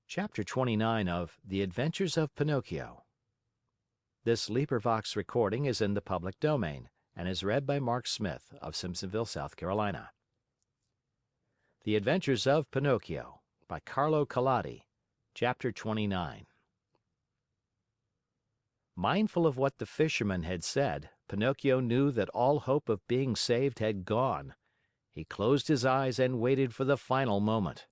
Chapter 29 of The Adventures of Pinocchio. This recording is in the public domain and is read by Mark Smith of Simpsonville, South Carolina. The Adventures of Pinocchio by Carlo Collodi. Chapter 29. Mindful of what the fisherman had said, Pinocchio knew that all hope of being saved had gone. He closed his eyes and waited for the final moment.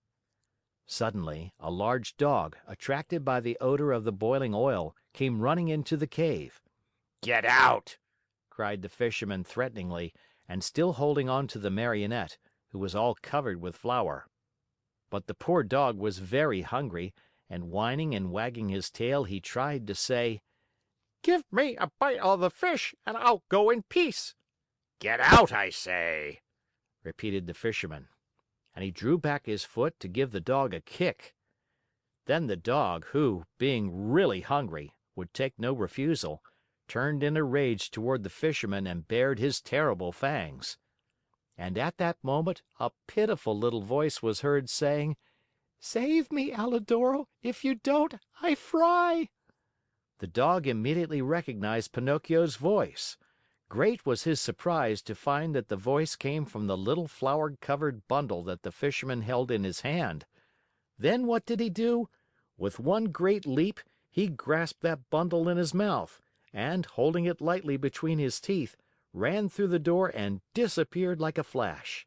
Suddenly, a large dog, attracted by the odor of the boiling oil, came running into the cave. "Get out!" cried the fisherman threateningly, and still holding on to the Marionette, who was all covered with flour. But the poor dog was very hungry, and whining and wagging his tail, he tried to say: "Give me a bite of the fish, and I'll go in peace." "Get out, I say!" repeated the fisherman. And he drew back his foot to give the dog a kick. Then the dog, who, being really hungry, would take no refusal, turned in a rage toward the fisherman and bared his terrible fangs. And at that moment a pitiful little voice was heard saying: "Save me, Alidoro! If you don't, I fry!" The dog immediately recognized Pinocchio's voice. Great was his surprise to find that the voice came from the little flour-covered bundle that the fisherman held in his hand. Then what did he do? With one great leap, he grasped that bundle in his mouth and, holding it lightly between his teeth, ran through the door and disappeared like a flash.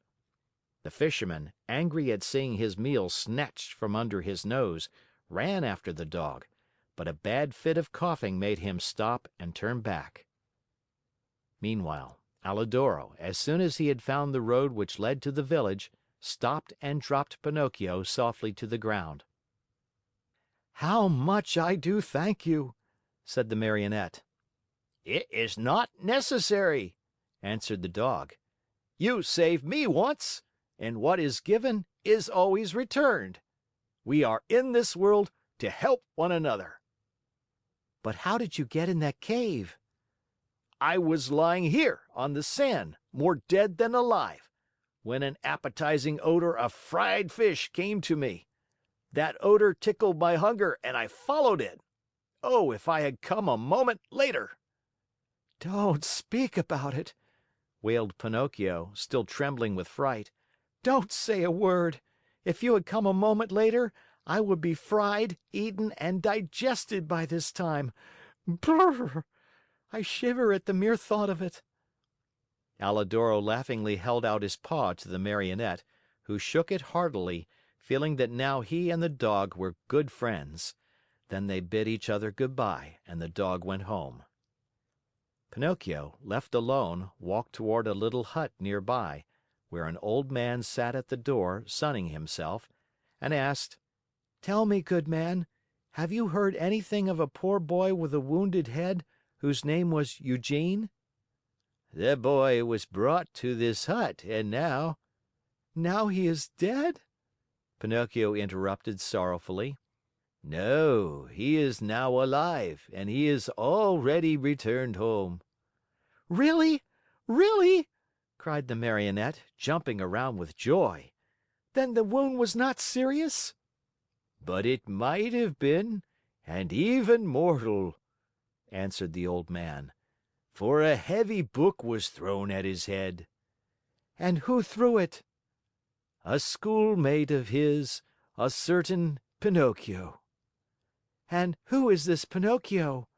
The fisherman, angry at seeing his meal snatched from under his nose, ran after the dog, but a bad fit of coughing made him stop and turn back. Meanwhile, Alidoro, as soon as he had found the road which led to the village, stopped and dropped Pinocchio softly to the ground. "How much I do thank you!" said the Marionette. "It is not necessary," answered the dog. "You saved me once, and what is given is always returned. We are in this world to help one another." "But how did you get in that cave?" "I was lying here on the sand, more dead than alive, when an appetizing odor of fried fish came to me. That odor tickled my hunger and I followed it. Oh, if I had come a moment later!" "Don't speak about it," wailed Pinocchio, still trembling with fright. "Don't say a word. If you had come a moment later, I would be fried, eaten, and digested by this time. Brrr! I shiver at the mere thought of it." Alidoro laughingly held out his paw to the Marionette, who shook it heartily, feeling that now he and the dog were good friends. Then they bid each other good by, and the dog went home. Pinocchio, left alone, walked toward a little hut near by, where an old man sat at the door sunning himself, and asked: "Tell me, good man, have you heard anything of a poor boy with a wounded head, whose name was Eugene?" "The boy was brought to this hut, and now—" "Now he is dead?" Pinocchio interrupted sorrowfully. "No, he is now alive, and he is already returned home." "Really? Really?" cried the Marionette, jumping around with joy. "Then the wound was not serious?" "But it might have been, and even mortal," answered the old man, "for a heavy book was thrown at his head." "And who threw it?" "A schoolmate of his, a certain Pinocchio." "And who is this Pinocchio?"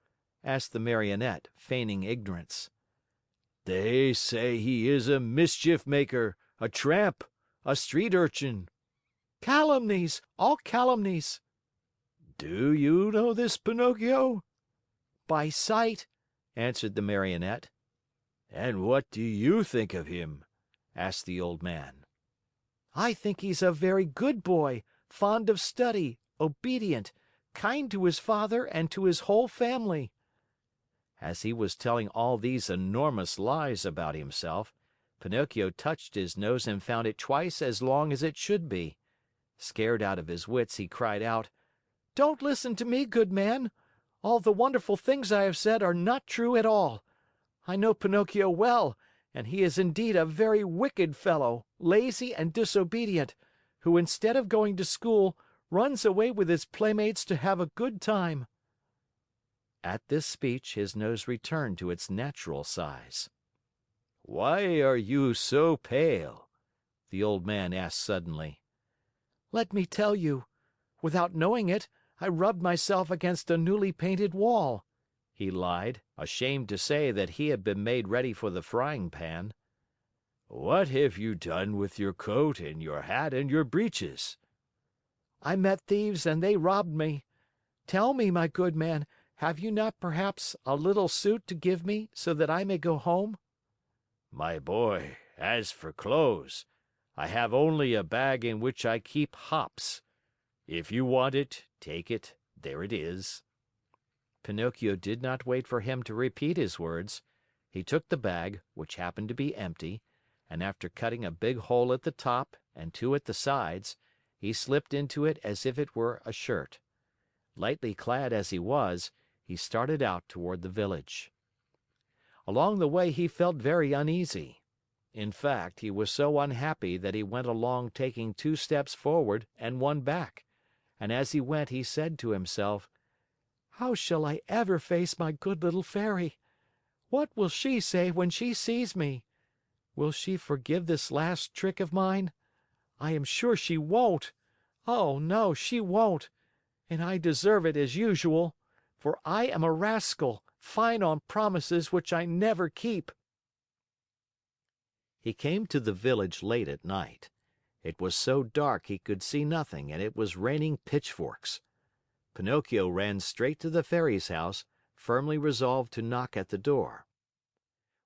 asked the Marionette, feigning ignorance. "They say he is a mischief maker, a tramp, a street urchin." "Calumnies! All calumnies!" "Do you know this Pinocchio?" "By sight," answered the Marionette. "And what do you think of him?" asked the old man. "I think he's a very good boy, fond of study, obedient, kind to his father and to his whole family." As he was telling all these enormous lies about himself, Pinocchio touched his nose and found it twice as long as it should be. Scared out of his wits, he cried out: "Don't listen to me, good man. All the wonderful things I have said are not true at all. I know Pinocchio well, and he is indeed a very wicked fellow, lazy and disobedient, who instead of going to school, runs away with his playmates to have a good time." At this speech, his nose returned to its natural size. "Why are you so pale?" the old man asked suddenly. "Let me tell you. Without knowing it, I rubbed myself against a newly painted wall," he lied, ashamed to say that he had been made ready for the frying pan. "What have you done with your coat and your hat and your breeches?" "I met thieves and they robbed me. Tell me, my good man, have you not perhaps a little suit to give me, so that I may go home?" "My boy, as for clothes, I have only a bag in which I keep hops. If you want it, take it, there it is." Pinocchio did not wait for him to repeat his words. He took the bag, which happened to be empty, and after cutting a big hole at the top and two at the sides, he slipped into it as if it were a shirt. Lightly clad as he was, he started out toward the village. Along the way he felt very uneasy. In fact, he was so unhappy that he went along taking 2 steps forward and 1 back, and as he went he said to himself: "How shall I ever face my good little Fairy? What will she say when she sees me? Will she forgive this last trick of mine? I am sure she won't. Oh, no, she won't. And I deserve it as usual, for I am a rascal, fine on promises which I never keep." He came to the village late at night. It was so dark he could see nothing and it was raining pitchforks. Pinocchio ran straight to the Fairy's house, firmly resolved to knock at the door.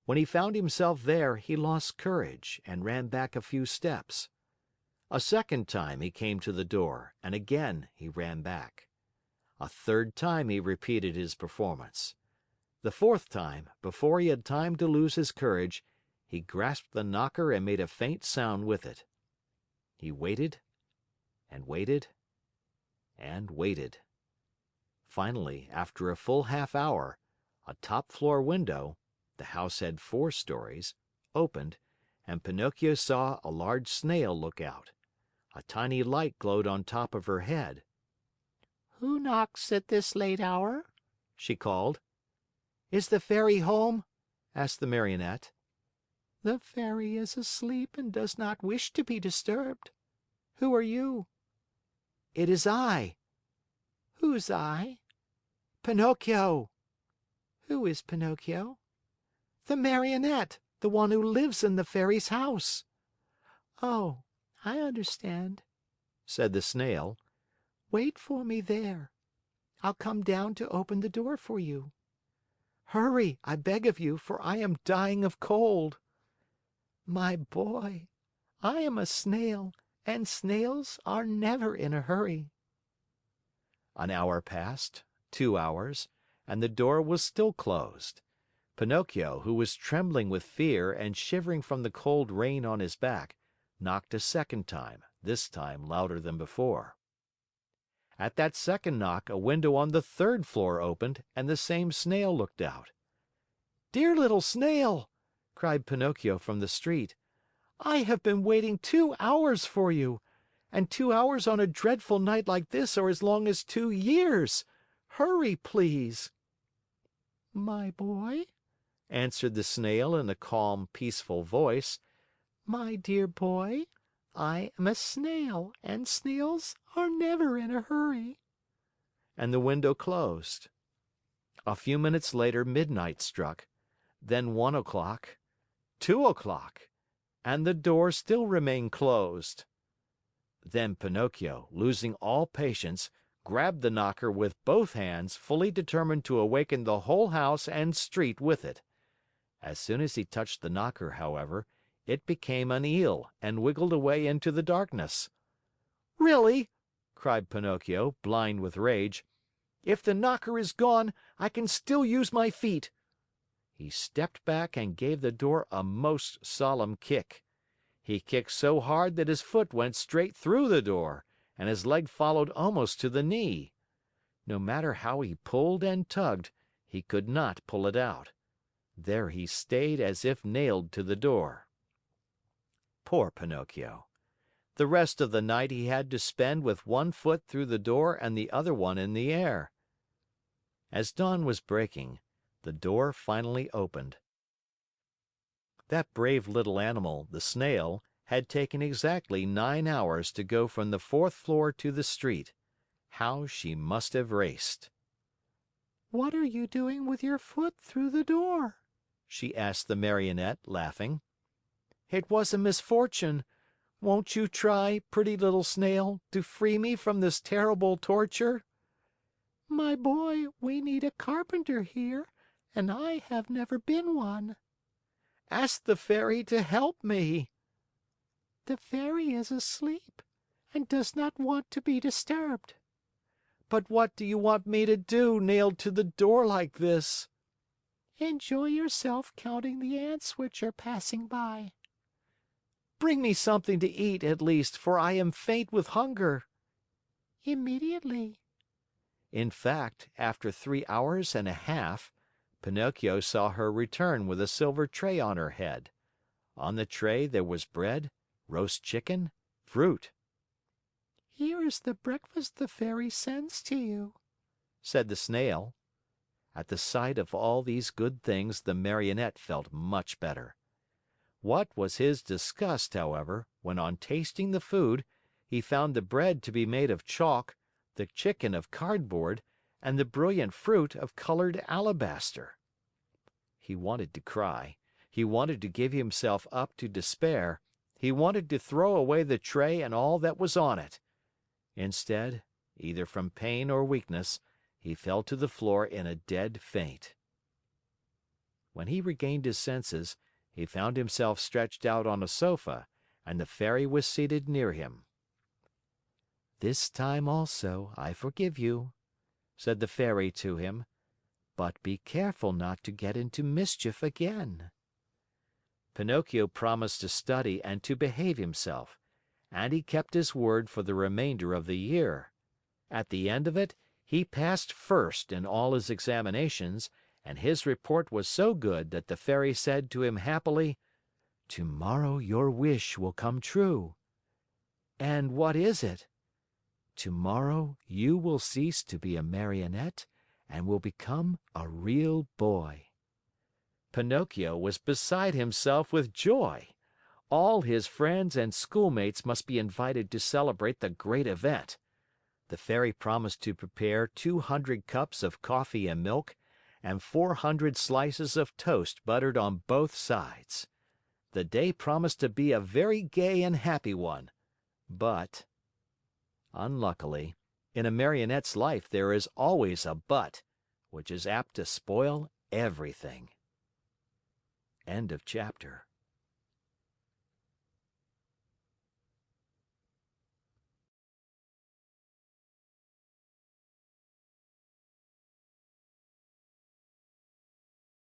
When he found himself there, he lost courage and ran back a few steps. A second time he came to the door and again he ran back. A third time he repeated his performance. The fourth time, before he had time to lose his courage, he grasped the knocker and made a faint sound with it. He waited and waited and waited. Finally, after a full half hour, a top floor window (the house had 4 stories) opened, and Pinocchio saw a large Snail look out. A tiny light glowed on top of her head. "Who knocks at this late hour?" she called. "Is the Fairy home?" asked the Marionette. "The Fairy is asleep and does not wish to be disturbed. Who are you?" "It is I." "Who's I?" "Pinocchio." "Who is Pinocchio?" "The Marionette, the one who lives in the Fairy's house." "Oh, I understand," said the Snail. "Wait for me there. I'll come down to open the door for you. Hurry, I beg of you, for I am dying of cold." "My boy, I am a Snail, and snails are never in a hurry." An hour passed, 2 hours, and the door was still closed. Pinocchio, who was trembling with fear and shivering from the cold rain on his back, knocked a second time, this time louder than before. At that second knock, a window on the 3rd floor opened and the same Snail looked out. "Dear little Snail," cried Pinocchio from the street, "I have been waiting 2 hours for you, and 2 hours on a dreadful night like this are as long as 2 years. Hurry, please." "My boy," answered the Snail in a calm, peaceful voice, "my dear boy, I am a Snail, and snails are never in a hurry." And the window closed. A few minutes later midnight struck, then 1 o'clock, 2 o'clock, and the door still remained closed. Then Pinocchio, losing all patience, grabbed the knocker with both hands, fully determined to awaken the whole house and street with it. As soon as he touched the knocker, however, it became an eel and wiggled away into the darkness. "Really," cried Pinocchio, blind with rage, "if the knocker is gone, I can still use my feet." He stepped back and gave the door a most solemn kick. He kicked so hard that his foot went straight through the door, and his leg followed almost to the knee. No matter how he pulled and tugged, he could not pull it out. There he stayed as if nailed to the door. Poor Pinocchio! The rest of the night he had to spend with one foot through the door and the other one in the air. As dawn was breaking, the door finally opened. That brave little animal, the snail, had taken exactly 9 hours to go from the fourth floor to the street. How she must have raced! "What are you doing with your foot through the door?" she asked the Marionette, laughing. "It was a misfortune. Won't you try, pretty little snail, to free me from this terrible torture?" "My boy, we need a carpenter here, and I have never been one." "Ask the Fairy to help me." "The Fairy is asleep and does not want to be disturbed." "But what do you want me to do, nailed to the door like this?" "Enjoy yourself counting the ants which are passing by." "Bring me something to eat, at least, for I am faint with hunger." "Immediately." In fact, after 3 hours and a half, Pinocchio saw her return with a silver tray on her head. On the tray there was bread, roast chicken, fruit. "Here is the breakfast the Fairy sends to you," said the Snail. At the sight of all these good things, the Marionette felt much better. What was his disgust, however, when on tasting the food, he found the bread to be made of chalk, the chicken of cardboard, and the brilliant fruit of colored alabaster. He wanted to cry. He wanted to give himself up to despair. He wanted to throw away the tray and all that was on it. Instead, either from pain or weakness, he fell to the floor in a dead faint. When he regained his senses, he found himself stretched out on a sofa, and the Fairy was seated near him. "This time also I forgive you," said the Fairy to him, "but be careful not to get into mischief again." Pinocchio promised to study and to behave himself, and he kept his word for the remainder of the year. At the end of it, he passed first in all his examinations, and his report was so good that the Fairy said to him happily: "Tomorrow your wish will come true." "And what is it?" "Tomorrow you will cease to be a Marionette and will become a real boy." Pinocchio was beside himself with joy. All his friends and schoolmates must be invited to celebrate the great event. The Fairy promised to prepare 200 cups of coffee and milk, and 400 slices of toast buttered on both sides. The day promised to be a very gay and happy one. But, unluckily, in a Marionette's life there is always a "but," which is apt to spoil everything. End of chapter.